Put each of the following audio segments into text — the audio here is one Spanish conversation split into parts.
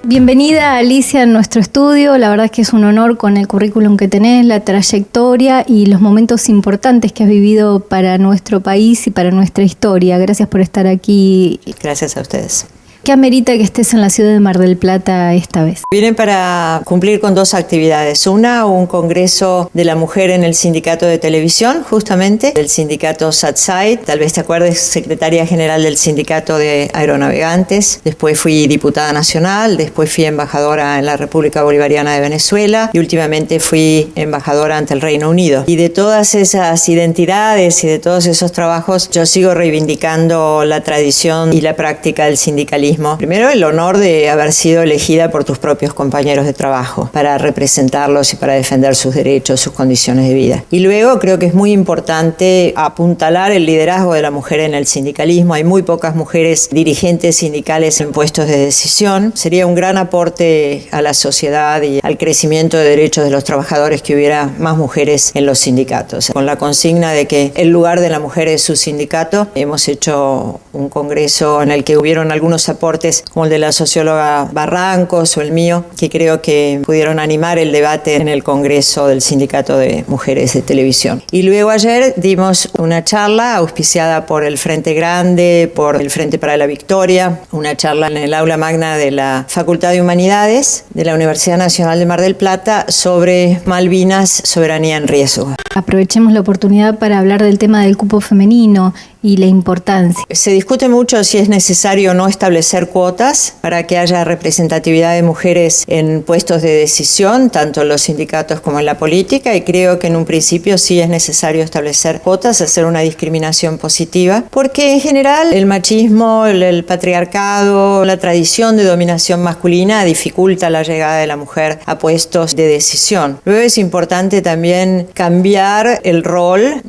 Bienvenida, Alicia, a nuestro estudio. La verdad es que es un honor con el currículum que tenés, la trayectoria y los momentos importantes que has vivido para nuestro país y para nuestra historia. Gracias por estar aquí. Gracias a ustedes. ¿Qué amerita que estés en la ciudad de Mar del Plata esta vez? Vienen para cumplir con dos actividades. Una, un congreso de la mujer en el sindicato de televisión, justamente, del sindicato SATSAI. Tal vez te acuerdes, secretaria general del sindicato de aeronavegantes. Después fui diputada nacional, después fui embajadora en la República Bolivariana de Venezuela y últimamente fui embajadora ante el Reino Unido. Y de todas esas identidades y de todos esos trabajos, yo sigo reivindicando la tradición y la práctica del sindicalismo. Primero, el honor de haber sido elegida por tus propios compañeros de trabajo para representarlos y para defender sus derechos, sus condiciones de vida. Y luego creo que es muy importante apuntalar el liderazgo de la mujer en el sindicalismo. Hay muy pocas mujeres dirigentes sindicales en puestos de decisión. Sería un gran aporte a la sociedad y al crecimiento de derechos de los trabajadores que hubiera más mujeres en los sindicatos. Con la consigna de que el lugar de la mujer es su sindicato, hemos hecho un congreso en el que hubieron algunos aportes como el de la socióloga Barrancos o el mío, que creo que pudieron animar el debate en el Congreso del Sindicato de Mujeres de Televisión. Y luego ayer dimos una charla auspiciada por el Frente Grande, por el Frente para la Victoria, una charla en el aula magna de la Facultad de Humanidades de la Universidad Nacional de Mar del Plata sobre Malvinas, soberanía en riesgo. Aprovechemos la oportunidad para hablar del tema del cupo femenino y la importancia. Se discute mucho si es necesario o no establecer cuotas para que haya representatividad de mujeres en puestos de decisión, tanto en los sindicatos como en la política, y creo que en un principio sí es necesario establecer cuotas, hacer una discriminación positiva, porque en general el machismo, el patriarcado, la tradición de dominación masculina dificulta la llegada de la mujer a puestos de decisión. Luego es importante también cambiar el rol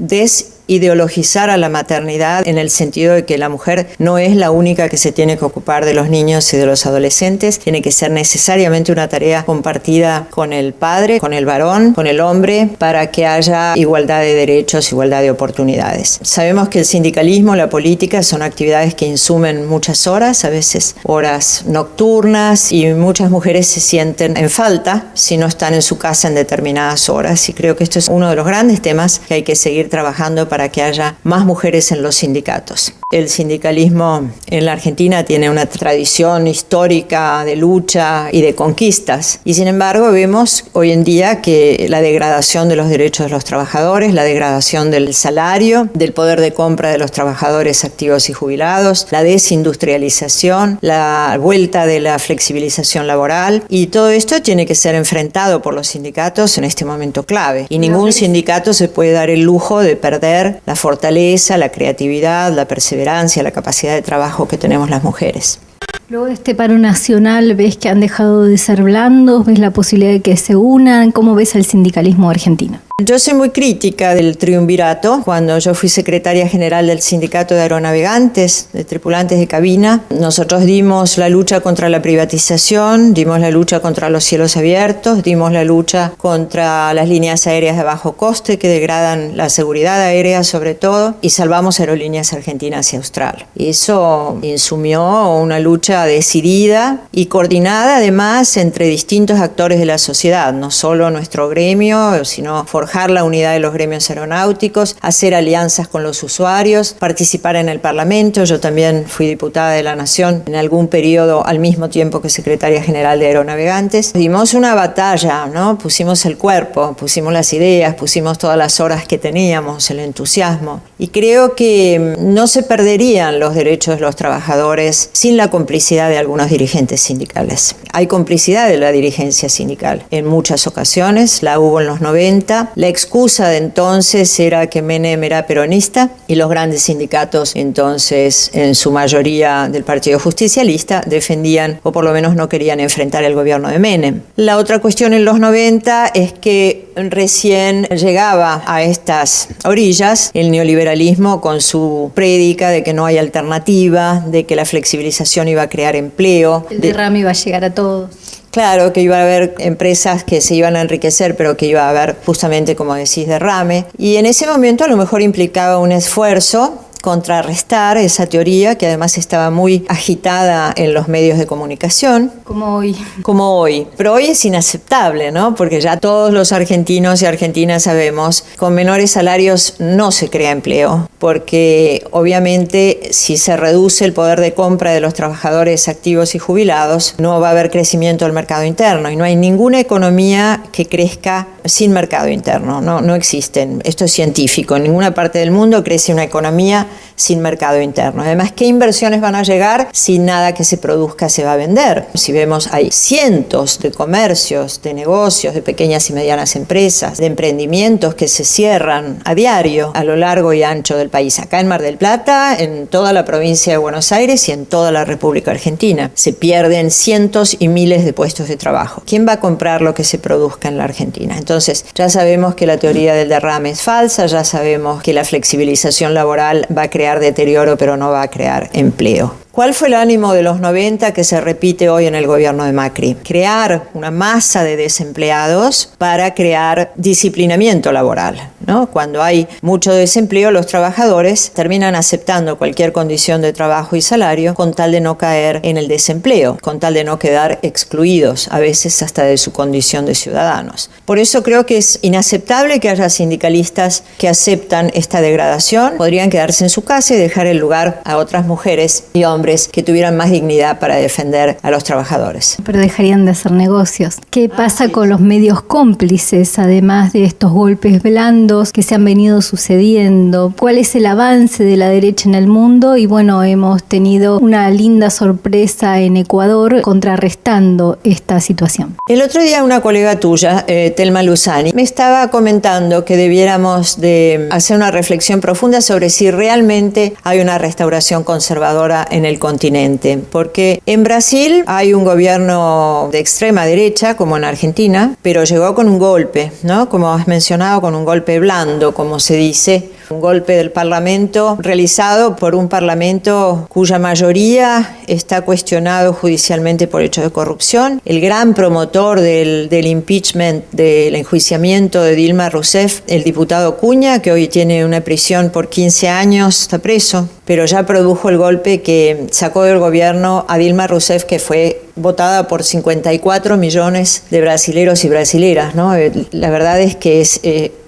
ideologizar a la maternidad en el sentido de que la mujer no es la única que se tiene que ocupar de los niños y de los adolescentes, tiene que ser necesariamente una tarea compartida con el padre, con el varón, con el hombre, para que haya igualdad de derechos, igualdad de oportunidades. Sabemos que el sindicalismo, la política son actividades que insumen muchas horas, a veces horas nocturnas, y muchas mujeres se sienten en falta si no están en su casa en determinadas horas, y creo que esto es uno de los grandes temas que hay que seguir trabajando para que haya más mujeres en los sindicatos. El sindicalismo en la Argentina tiene una tradición histórica de lucha y de conquistas, y sin embargo vemos hoy en día que la degradación de los derechos de los trabajadores, la degradación del salario, del poder de compra de los trabajadores activos y jubilados, la desindustrialización, la vuelta de la flexibilización laboral, y todo esto tiene que ser enfrentado por los sindicatos en este momento clave, y ningún sindicato se puede dar el lujo de perder la fortaleza, la creatividad, la perseverancia, la capacidad de trabajo que tenemos las mujeres. Luego de este paro nacional, ¿ves que han dejado de ser blandos? ¿Ves la posibilidad de que se unan? ¿Cómo ves el sindicalismo argentino? Yo soy muy crítica del triunvirato. Cuando yo fui secretaria general del Sindicato de Aeronavegantes, de tripulantes de cabina, nosotros dimos la lucha contra la privatización, dimos la lucha contra los cielos abiertos, dimos la lucha contra las líneas aéreas de bajo coste que degradan la seguridad aérea sobre todo, y salvamos Aerolíneas Argentinas y Austral. Eso insumió una lucha decidida y coordinada además entre distintos actores de la sociedad, no solo nuestro gremio, sino forjar la unidad de los gremios aeronáuticos, hacer alianzas con los usuarios, participar en el Parlamento. Yo también fui diputada de la Nación en algún periodo al mismo tiempo que secretaria general de Aeronavegantes. Dimos una batalla, ¿no? Pusimos el cuerpo, pusimos las ideas, pusimos todas las horas que teníamos, el entusiasmo. Y creo que no se perderían los derechos de los trabajadores sin la complicidad de algunos dirigentes sindicales. Hay complicidad de la dirigencia sindical. En muchas ocasiones la hubo en los 90. La excusa de entonces era que Menem era peronista y los grandes sindicatos entonces, en su mayoría del Partido Justicialista, defendían o por lo menos no querían enfrentar el gobierno de Menem. La otra cuestión en los 90 es que recién llegaba a estas orillas el neoliberalismo con su prédica de que no hay alternativa, de que la flexibilización iba a crear empleo. El derrame iba a llegar a todos. Claro que iba a haber empresas que se iban a enriquecer, pero que iba a haber justamente, como decís, derrame. Y en ese momento a lo mejor implicaba un esfuerzo contrarrestar esa teoría que además estaba muy agitada en los medios de comunicación. Como hoy. Como hoy. Pero hoy es inaceptable, ¿no? Porque ya todos los argentinos y argentinas sabemos, con menores salarios no se crea empleo, porque obviamente si se reduce el poder de compra de los trabajadores activos y jubilados, no va a haber crecimiento del mercado interno y no hay ninguna economía que crezca sin mercado interno, no existen. Esto es científico. En ninguna parte del mundo crece una economía sin mercado interno. Además, ¿qué inversiones van a llegar si nada que se produzca se va a vender? Si vemos, hay cientos de comercios, de negocios, de pequeñas y medianas empresas, de emprendimientos que se cierran a diario a lo largo y ancho del país. Acá en Mar del Plata, en toda la provincia de Buenos Aires y en toda la República Argentina. Se pierden cientos y miles de puestos de trabajo. ¿Quién va a comprar lo que se produzca en la Argentina? Entonces, ya sabemos que la teoría del derrame es falsa, ya sabemos que la flexibilización laboral va a crear deterioro, pero no va a crear empleo. ¿Cuál fue el ánimo de los 90 que se repite hoy en el gobierno de Macri? Crear una masa de desempleados para crear disciplinamiento laboral, ¿no? Cuando hay mucho desempleo, los trabajadores terminan aceptando cualquier condición de trabajo y salario con tal de no caer en el desempleo, con tal de no quedar excluidos, a veces hasta de su condición de ciudadanos. Por eso creo que es inaceptable que haya sindicalistas que aceptan esta degradación. Podrían quedarse en su casa y dejar el lugar a otras mujeres y hombres que tuvieran más dignidad para defender a los trabajadores. Pero dejarían de hacer negocios. ¿Qué pasa con los medios cómplices, además de estos golpes blandos que se han venido sucediendo? ¿Cuál es el avance de la derecha en el mundo? Y bueno, hemos tenido una linda sorpresa en Ecuador contrarrestando esta situación. El otro día una colega tuya, Telma Luzani, me estaba comentando que debiéramos de hacer una reflexión profunda sobre si realmente hay una restauración conservadora en el continente, porque en Brasil hay un gobierno de extrema derecha, como en Argentina, pero llegó con un golpe, ¿no? Como has mencionado, con un golpe blando, como se dice, un golpe del Parlamento realizado por un Parlamento cuya mayoría está cuestionado judicialmente por hechos de corrupción. El gran promotor del impeachment, del enjuiciamiento de Dilma Rousseff, el diputado Cunha, que hoy tiene una prisión por 15 años, está preso, pero ya produjo el golpe que sacó del gobierno a Dilma Rousseff, que fue votada por 54 millones de brasileros y brasileras, ¿no? La verdad es que es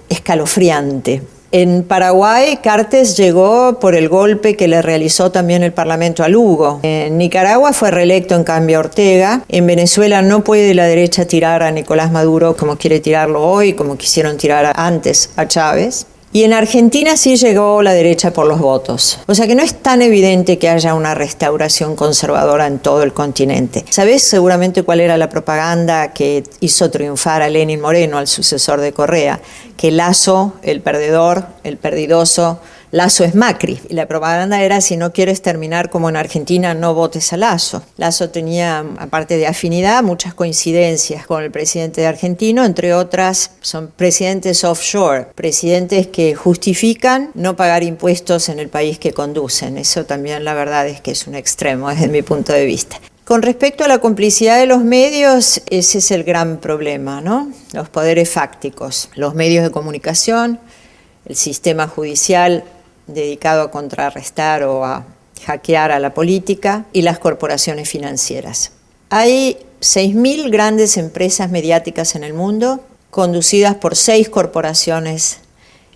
escalofriante. En Paraguay, Cartes llegó por el golpe que le realizó también el Parlamento a Lugo. En Nicaragua fue reelecto en cambio Ortega. En Venezuela no puede la derecha tirar a Nicolás Maduro como quiere tirarlo hoy, como quisieron tirar antes a Chávez. Y en Argentina sí llegó la derecha por los votos. O sea que no es tan evidente que haya una restauración conservadora en todo el continente. ¿Sabés seguramente cuál era la propaganda que hizo triunfar a Lenín Moreno, al sucesor de Correa? Que Lasso, el perdedor, el perdidoso, Lasso es Macri. Y la propaganda era: si no quieres terminar como en Argentina, no votes a Lasso. Lasso tenía, aparte de afinidad, muchas coincidencias con el presidente argentino, entre otras son presidentes offshore, presidentes que justifican no pagar impuestos en el país que conducen. Eso también la verdad es que es un extremo desde mi punto de vista. Con respecto a la complicidad de los medios, ese es el gran problema, ¿no? Los poderes fácticos, los medios de comunicación, el sistema judicial dedicado a contrarrestar o a hackear a la política y las corporaciones financieras. Hay 6.000 grandes empresas mediáticas en el mundo conducidas por 6 corporaciones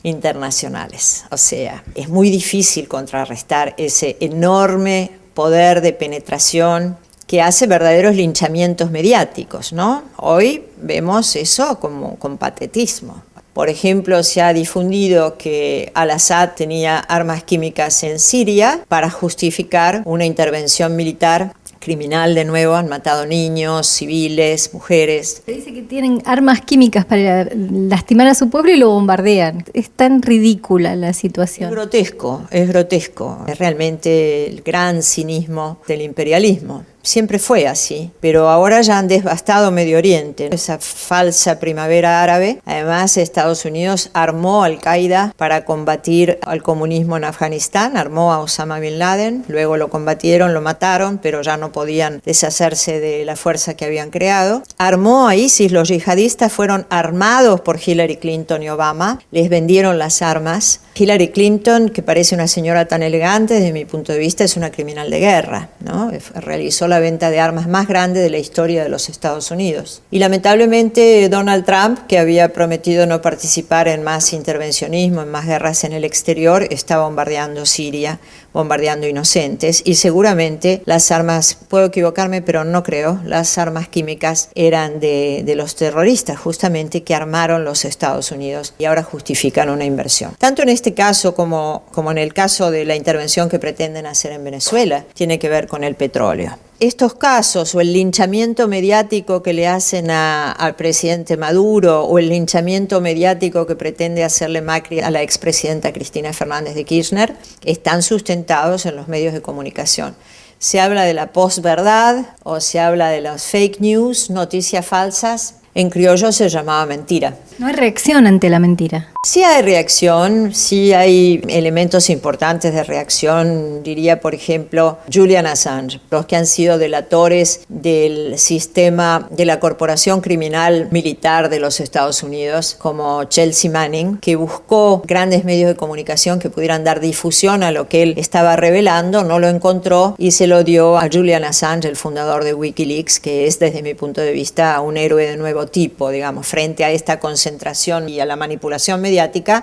internacionales. O sea, es muy difícil contrarrestar ese enorme poder de penetración que hace verdaderos linchamientos mediáticos, ¿no? Hoy vemos eso como con patetismo. Por ejemplo, se ha difundido que Al-Assad tenía armas químicas en Siria para justificar una intervención militar criminal. De nuevo, han matado niños, civiles, mujeres. Se dice que Que tienen armas químicas para lastimar a su pueblo y lo bombardean. Es tan ridícula la situación. Es grotesco, es grotesco. Es realmente el gran cinismo del imperialismo. Siempre fue así, pero ahora ya han devastado Medio Oriente. Esa falsa primavera árabe. Además, Estados Unidos armó Al-Qaeda para combatir al comunismo en Afganistán, armó a Osama Bin Laden, luego lo combatieron, lo mataron, pero ya no podían deshacerse de la fuerza que habían creado. Armó a ISIS, los yihadistas fueron armados por Hillary Clinton y Obama, les vendieron las armas. Hillary Clinton, que parece una señora tan elegante, desde mi punto de vista, es una criminal de guerra, ¿no? Realizó la venta de armas más grande de la historia de los Estados Unidos. Y lamentablemente Donald Trump, que había prometido no participar en más intervencionismo, en más guerras en el exterior, está bombardeando Siria, bombardeando inocentes, y seguramente las armas, puedo equivocarme, pero no creo, las armas químicas eran de los terroristas, justamente, que armaron los Estados Unidos y ahora justifican una inversión. Tanto en este caso como en el caso de la intervención que pretenden hacer en Venezuela, tiene que ver con el petróleo. Estos casos o el linchamiento mediático que le hacen al presidente Maduro o el linchamiento mediático que pretende hacerle Macri a la expresidenta Cristina Fernández de Kirchner están sustentados en los medios de comunicación. Se habla de la posverdad o se habla de las fake news, noticias falsas. En criollo se llamaba mentira. No hay reacción ante la mentira. Sí hay reacción, sí hay elementos importantes de reacción, diría por ejemplo Julian Assange, los que han sido delatores del sistema de la corporación criminal militar de los Estados Unidos, como Chelsea Manning, que buscó grandes medios de comunicación que pudieran dar difusión a lo que él estaba revelando, no lo encontró y se lo dio a Julian Assange, el fundador de Wikileaks, que es desde mi punto de vista un héroe de nuevo tipo, digamos, frente a esta concentración y a la manipulación mediática,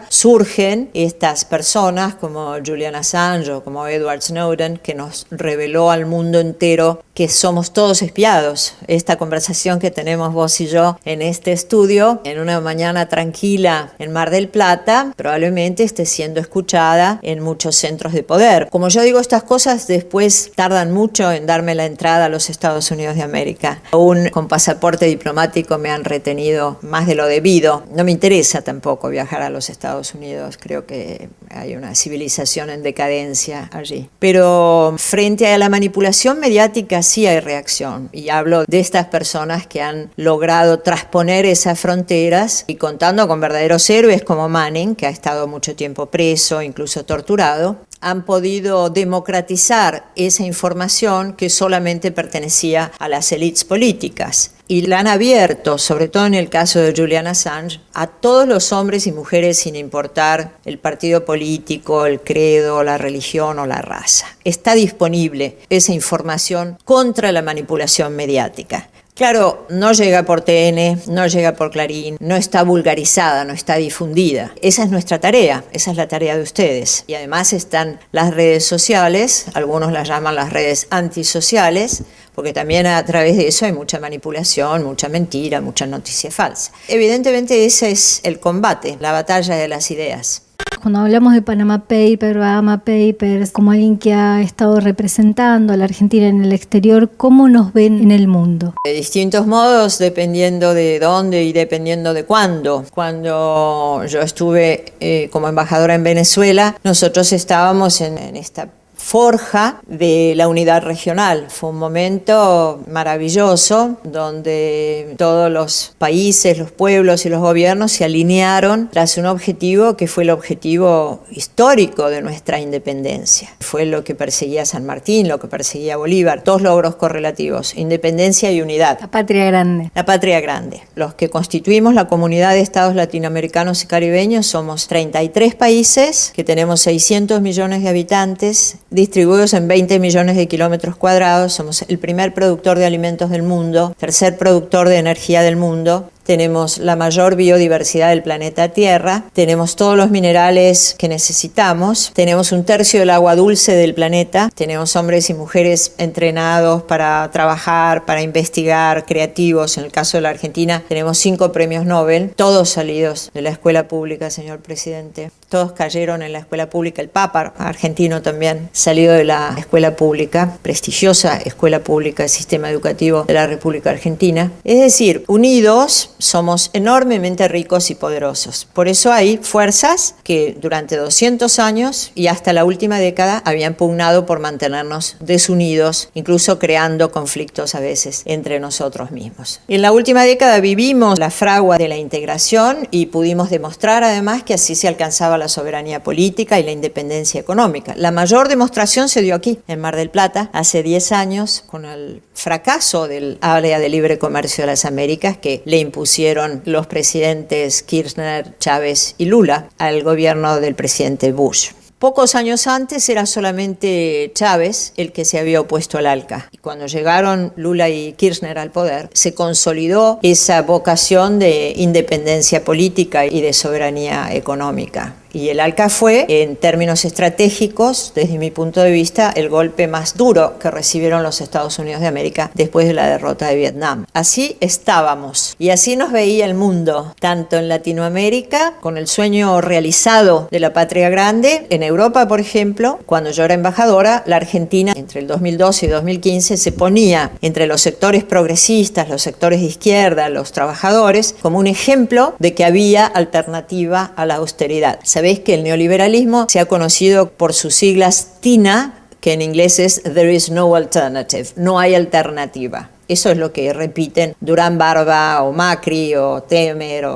surgen estas personas como Julian Assange o como Edward Snowden, que nos reveló al mundo entero que somos todos espiados. Esta conversación que tenemos vos y yo en este estudio, en una mañana tranquila en Mar del Plata, probablemente esté siendo escuchada en muchos centros de poder. Como yo digo estas cosas, después tardan mucho en darme la entrada a los Estados Unidos de América. Aún con pasaporte diplomático me han retenido más de lo debido. No me interesa tampoco viajar a los Estados Unidos, creo que hay una civilización en decadencia allí. Pero frente a la manipulación mediática sí hay reacción, y hablo de estas personas que han logrado trasponer esas fronteras y contando con verdaderos héroes como Manning, que ha estado mucho tiempo preso, incluso torturado, han podido democratizar esa información que solamente pertenecía a las élites políticas. Y la han abierto, sobre todo en el caso de Julian Assange, a todos los hombres y mujeres sin importar el partido político, el credo, la religión o la raza. Está disponible esa información contra la manipulación mediática. Claro, no llega por TN, no llega por Clarín, no está vulgarizada, no está difundida. Esa es nuestra tarea, esa es la tarea de ustedes. Y además están las redes sociales, algunos las llaman las redes antisociales, porque también a través de eso hay mucha manipulación, mucha mentira, mucha noticia falsa. Evidentemente ese es el combate, la batalla de las ideas. Cuando hablamos de Panama Papers, Bahama Papers, como alguien que ha estado representando a la Argentina en el exterior, ¿cómo nos ven en el mundo? De distintos modos, dependiendo de dónde y dependiendo de cuándo. Cuando yo estuve como embajadora en Venezuela, nosotros estábamos en esta forja de la unidad regional. Fue un momento maravilloso donde todos los países, los pueblos y los gobiernos se alinearon tras un objetivo que fue el objetivo histórico de nuestra independencia. Fue lo que perseguía San Martín, lo que perseguía Bolívar, dos logros correlativos, independencia y unidad. La patria grande. La patria grande. Los que constituimos la comunidad de estados latinoamericanos y caribeños somos 33 países que tenemos 600 millones de habitantes, distribuidos en 20 millones de kilómetros cuadrados. Somos el primer productor de alimentos del mundo, tercer productor de energía del mundo, tenemos la mayor biodiversidad del planeta Tierra, tenemos todos los minerales que necesitamos, tenemos un tercio del agua dulce del planeta, tenemos hombres y mujeres entrenados para trabajar, para investigar, creativos. En el caso de la Argentina tenemos 5 premios Nobel, todos salidos de la escuela pública, señor presidente. Todos cayeron en la escuela pública. El Papa argentino también salió de la escuela pública, prestigiosa escuela pública del sistema educativo de la República Argentina. Es decir, unidos somos enormemente ricos y poderosos. Por eso hay fuerzas que durante 200 años y hasta la última década habían pugnado por mantenernos desunidos, incluso creando conflictos a veces entre nosotros mismos. En la última década vivimos la fragua de la integración y pudimos demostrar además que así se alcanzaba la soberanía política y la independencia económica. La mayor demostración se dio aquí, en Mar del Plata, hace 10 años, con el fracaso del área de libre comercio de las Américas que le impusieron los presidentes Kirchner, Chávez y Lula al gobierno del presidente Bush. Pocos años antes era solamente Chávez el que se había opuesto al ALCA. Y cuando llegaron Lula y Kirchner al poder, se consolidó esa vocación de independencia política y de soberanía económica. Y el ALCA fue, en términos estratégicos, desde mi punto de vista, el golpe más duro que recibieron los Estados Unidos de América después de la derrota de Vietnam. Así estábamos y así nos veía el mundo, tanto en Latinoamérica, con el sueño realizado de la patria grande, en Europa, por ejemplo, cuando yo era embajadora, la Argentina, entre el 2012 y 2015, se ponía entre los sectores progresistas, los sectores de izquierda, los trabajadores, como un ejemplo de que había alternativa a la austeridad. Sabéis que el neoliberalismo se ha conocido por sus siglas TINA, que en inglés es There is no alternative, no hay alternativa. Eso es lo que repiten Durán Barba o Macri o Temer.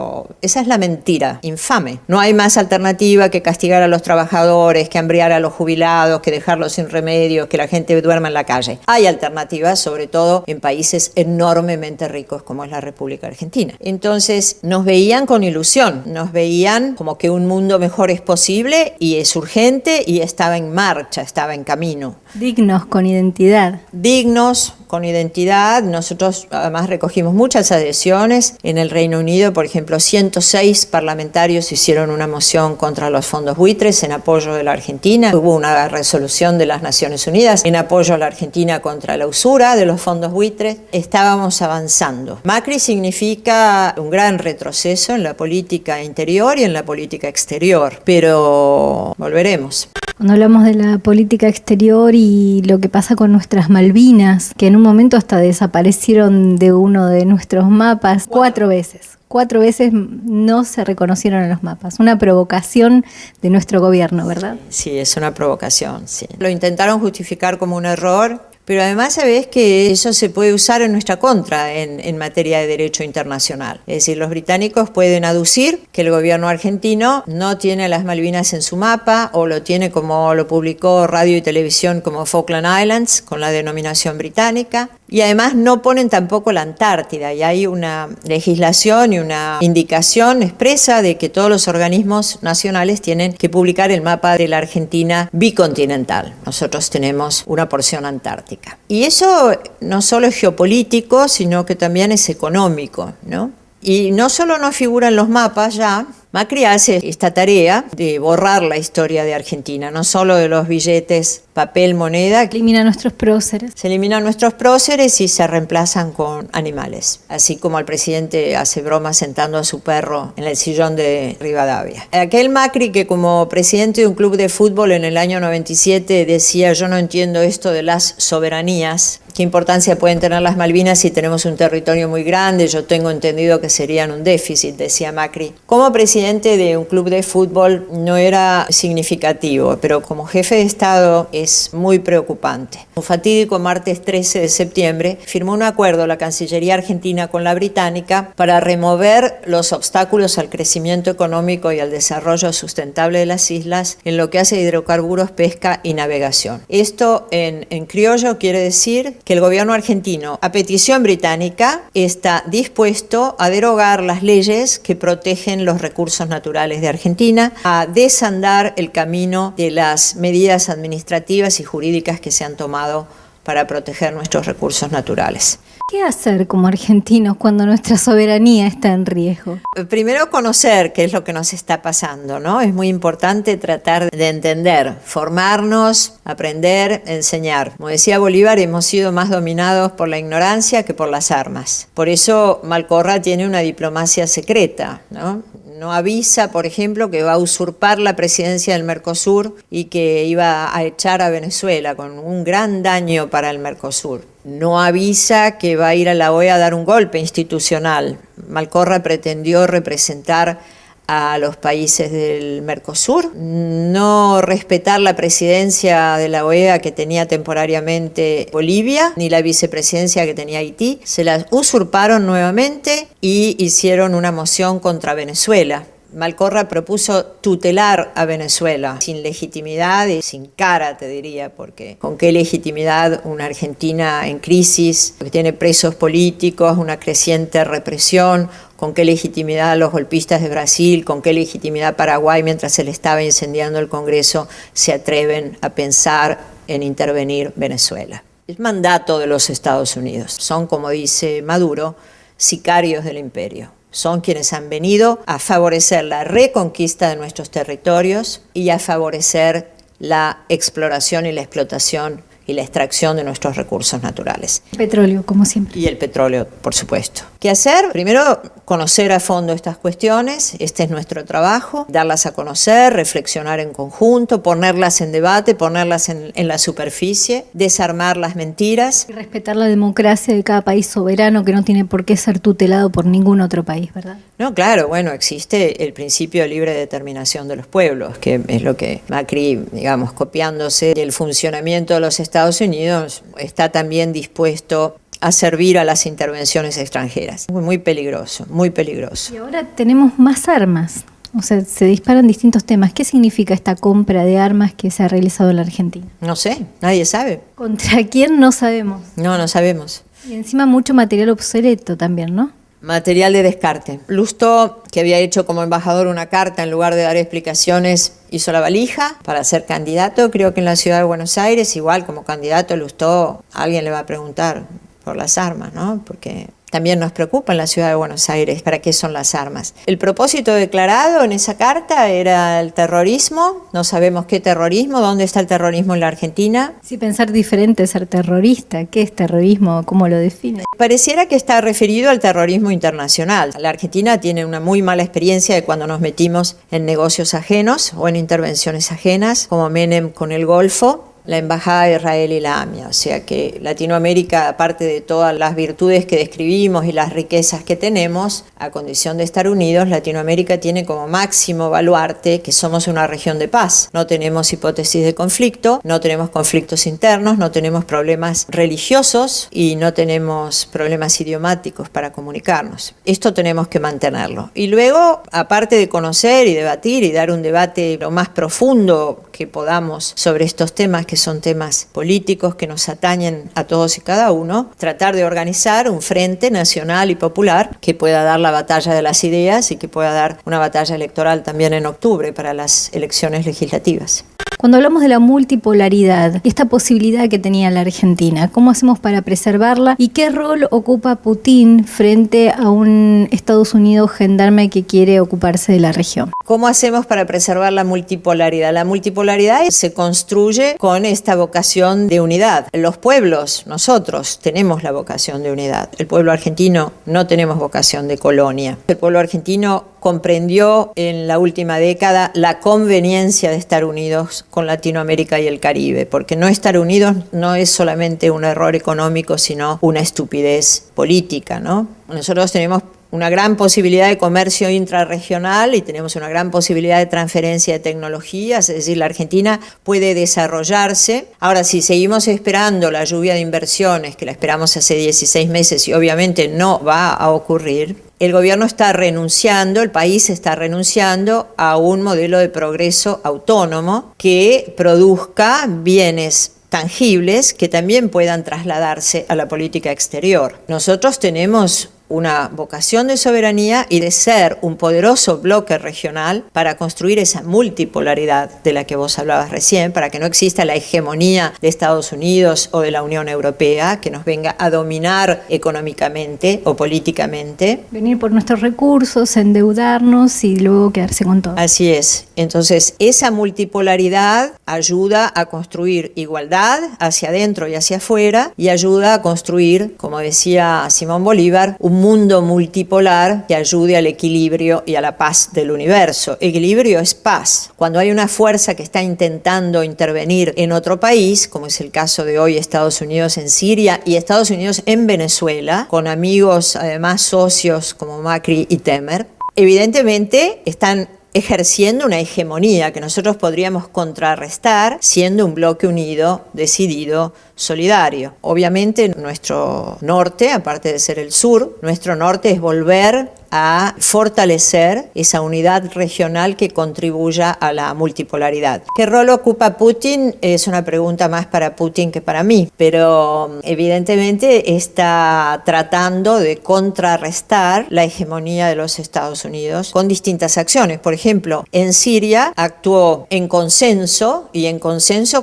Esa es la mentira infame. No hay más alternativa que castigar a los trabajadores, que hambriar a los jubilados, que dejarlos sin remedio, que la gente duerma en la calle. Hay alternativas, sobre todo en países enormemente ricos como es la República Argentina. Entonces nos veían con ilusión, nos veían como que un mundo mejor es posible y es urgente y estaba en marcha, estaba en camino. Dignos, con identidad. Dignos, con identidad. Nosotros además recogimos muchas adhesiones. En el Reino Unido, por ejemplo, 106 parlamentarios hicieron una moción contra los fondos buitres en apoyo de la Argentina. Hubo una resolución de las Naciones Unidas en apoyo a la Argentina contra la usura de los fondos buitres. Estábamos avanzando. Macri significa un gran retroceso en la política interior y en la política exterior, pero volveremos. Cuando hablamos de la política exterior y lo que pasa con nuestras Malvinas, que en un momento hasta desaparecieron de uno de nuestros mapas 4 veces. 4 veces no se reconocieron en los mapas. Una provocación de nuestro gobierno, ¿verdad? Sí, es una provocación, sí. Lo intentaron justificar como un error. Pero además sabés que eso se puede usar en nuestra contra en materia de derecho internacional. Es decir, los británicos pueden aducir que el gobierno argentino no tiene a las Malvinas en su mapa o lo tiene como lo publicó radio y televisión como Falkland Islands con la denominación británica. Y además no ponen tampoco la Antártida y hay una legislación y una indicación expresa de que todos los organismos nacionales tienen que publicar el mapa de la Argentina bicontinental. Nosotros tenemos una porción antártica. Y eso no solo es geopolítico, sino que también es económico, ¿no? Y no solo no figura en los mapas ya, Macri hace esta tarea de borrar la historia de Argentina, no solo de los billetes, papel, moneda. Elimina nuestros próceres. Se eliminan nuestros próceres y se reemplazan con animales. Así como el presidente hace broma sentando a su perro en el sillón de Rivadavia. Aquel Macri que como presidente de un club de fútbol en el año 97 decía: yo no entiendo esto de las soberanías. ¿Qué importancia pueden tener las Malvinas si tenemos un territorio muy grande? Yo tengo entendido que serían un déficit, decía Macri. Como presidente de un club de fútbol no era significativo, pero como jefe de Estado es muy preocupante. Un fatídico martes 13 de septiembre firmó un acuerdo la Cancillería argentina con la británica para remover los obstáculos al crecimiento económico y al desarrollo sustentable de las islas en lo que hace a hidrocarburos, pesca y navegación. Esto en criollo quiere decir que el gobierno argentino, a petición británica, está dispuesto a derogar las leyes que protegen los recursos naturales de Argentina, a desandar el camino de las medidas administrativas y jurídicas que se han tomado para proteger nuestros recursos naturales. ¿Qué hacer como argentinos cuando nuestra soberanía está en riesgo? Primero conocer qué es lo que nos está pasando, ¿no? Es muy importante tratar de entender, formarnos, aprender, enseñar. Como decía Bolívar, hemos sido más dominados por la ignorancia que por las armas. Por eso Malcorra tiene una diplomacia secreta, ¿no? No avisa, por ejemplo, que va a usurpar la presidencia del Mercosur y que iba a echar a Venezuela con un gran daño para el Mercosur. No avisa que va a ir a la OEA a dar un golpe institucional. Malcorra pretendió representar a los países del Mercosur, no respetar la presidencia de la OEA que tenía temporariamente Bolivia, ni la vicepresidencia que tenía Haití. Se las usurparon nuevamente y hicieron una moción contra Venezuela. Malcorra propuso tutelar a Venezuela sin legitimidad y sin cara, te diría, porque con qué legitimidad una Argentina en crisis, que tiene presos políticos, una creciente represión, con qué legitimidad los golpistas de Brasil, con qué legitimidad Paraguay, mientras se le estaba incendiando el Congreso, se atreven a pensar en intervenir Venezuela. Es mandato de los Estados Unidos. Son, como dice Maduro, sicarios del imperio. Son quienes han venido a favorecer la reconquista de nuestros territorios y a favorecer la exploración y la explotación y la extracción de nuestros recursos naturales. Petróleo, como siempre. Y el petróleo, por supuesto. ¿Qué hacer? Primero, conocer a fondo estas cuestiones. Este es nuestro trabajo, darlas a conocer, reflexionar en conjunto, ponerlas en debate, ponerlas en la superficie, desarmar las mentiras. Y respetar la democracia de cada país soberano que no tiene por qué ser tutelado por ningún otro país, ¿verdad? No, claro, bueno, existe el principio de libre determinación de los pueblos, que es lo que Macri, digamos, copiándose del funcionamiento de los Estados Unidos, está también dispuesto a servir a las intervenciones extranjeras. Muy peligroso, muy peligroso. Y ahora tenemos más armas, o sea, se disparan distintos temas. ¿Qué significa esta compra de armas que se ha realizado en la Argentina? No sé, nadie sabe. ¿Contra quién? No sabemos. No sabemos. Y encima mucho material obsoleto también, ¿no? Material de descarte. Lustó, que había hecho como embajador una carta en lugar de dar explicaciones, hizo la valija para ser candidato. Creo que en la ciudad de Buenos Aires, igual como candidato Lustó, alguien le va a preguntar por las armas, ¿no? Porque también nos preocupa en la ciudad de Buenos Aires para qué son las armas. El propósito declarado en esa carta era el terrorismo. No sabemos qué terrorismo, dónde está el terrorismo en la Argentina. Sí, pensar diferente es ser terrorista. ¿Qué es terrorismo? ¿Cómo lo define? Pareciera que está referido al terrorismo internacional. La Argentina tiene una muy mala experiencia de cuando nos metimos en negocios ajenos o en intervenciones ajenas, como Menem con el Golfo, la Embajada de Israel y la AMIA. O sea que Latinoamérica, aparte de todas las virtudes que describimos y las riquezas que tenemos, a condición de estar unidos, Latinoamérica tiene como máximo baluarte que somos una región de paz. No tenemos hipótesis de conflicto, no tenemos conflictos internos, no tenemos problemas religiosos y no tenemos problemas idiomáticos para comunicarnos. Esto tenemos que mantenerlo. Y luego, aparte de conocer y debatir y dar un debate lo más profundo que podamos sobre estos temas, que son temas políticos que nos atañen a todos y cada uno, tratar de organizar un frente nacional y popular que pueda dar la batalla de las ideas y que pueda dar una batalla electoral también en octubre para las elecciones legislativas. Cuando hablamos de la multipolaridad y esta posibilidad que tenía la Argentina, ¿cómo hacemos para preservarla? ¿Y qué rol ocupa Putin frente a un Estados Unidos gendarme que quiere ocuparse de la región? ¿Cómo hacemos para preservar la multipolaridad? La multipolaridad se construye con esta vocación de unidad. Los pueblos, nosotros, tenemos la vocación de unidad. El pueblo argentino no tenemos vocación de colonia. El pueblo argentino comprendió en la última década la conveniencia de estar unidos con Latinoamérica y el Caribe, porque no estar unidos no es solamente un error económico, sino una estupidez política, ¿no? Nosotros tenemos una gran posibilidad de comercio intrarregional y tenemos una gran posibilidad de transferencia de tecnologías, es decir, la Argentina puede desarrollarse. Ahora, si seguimos esperando la lluvia de inversiones, que la esperamos hace 16 meses y obviamente no va a ocurrir, el gobierno está renunciando, el país está renunciando a un modelo de progreso autónomo que produzca bienes tangibles que también puedan trasladarse a la política exterior. Nosotros tenemos una vocación de soberanía y de ser un poderoso bloque regional para construir esa multipolaridad de la que vos hablabas recién, para que no exista la hegemonía de Estados Unidos o de la Unión Europea que nos venga a dominar económicamente o políticamente. Venir por nuestros recursos, endeudarnos y luego quedarse con todo. Así es. Entonces, esa multipolaridad ayuda a construir igualdad hacia adentro y hacia afuera y ayuda a construir, como decía Simón Bolívar, un mundo multipolar que ayude al equilibrio y a la paz del universo. Equilibrio es paz. Cuando hay una fuerza que está intentando intervenir en otro país, como es el caso de hoy Estados Unidos en Siria y Estados Unidos en Venezuela, con amigos, además socios como Macri y Temer, evidentemente están ejerciendo una hegemonía que nosotros podríamos contrarrestar siendo un bloque unido, decidido, solidario. Obviamente nuestro norte, aparte de ser el sur, nuestro norte es volver a fortalecer esa unidad regional que contribuya a la multipolaridad. ¿Qué rol ocupa Putin? Es una pregunta más para Putin que para mí, pero evidentemente está tratando de contrarrestar la hegemonía de los Estados Unidos con distintas acciones. Por ejemplo, en Siria actuó en consenso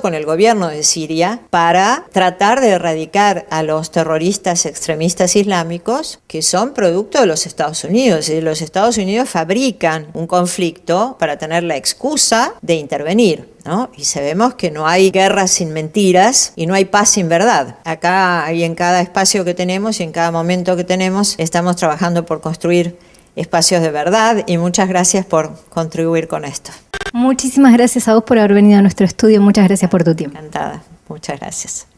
con el gobierno de Siria para tratar de erradicar a los terroristas extremistas islámicos que son producto de los Estados Unidos. Y los Estados Unidos fabrican un conflicto para tener la excusa de intervenir, ¿no? Y sabemos que no hay guerra sin mentiras y no hay paz sin verdad. Acá y en cada espacio que tenemos y en cada momento que tenemos estamos trabajando por construir espacios de verdad y muchas gracias por contribuir con esto. Muchísimas gracias a vos por haber venido a nuestro estudio. Muchas gracias por tu tiempo. Encantada. Muchas gracias.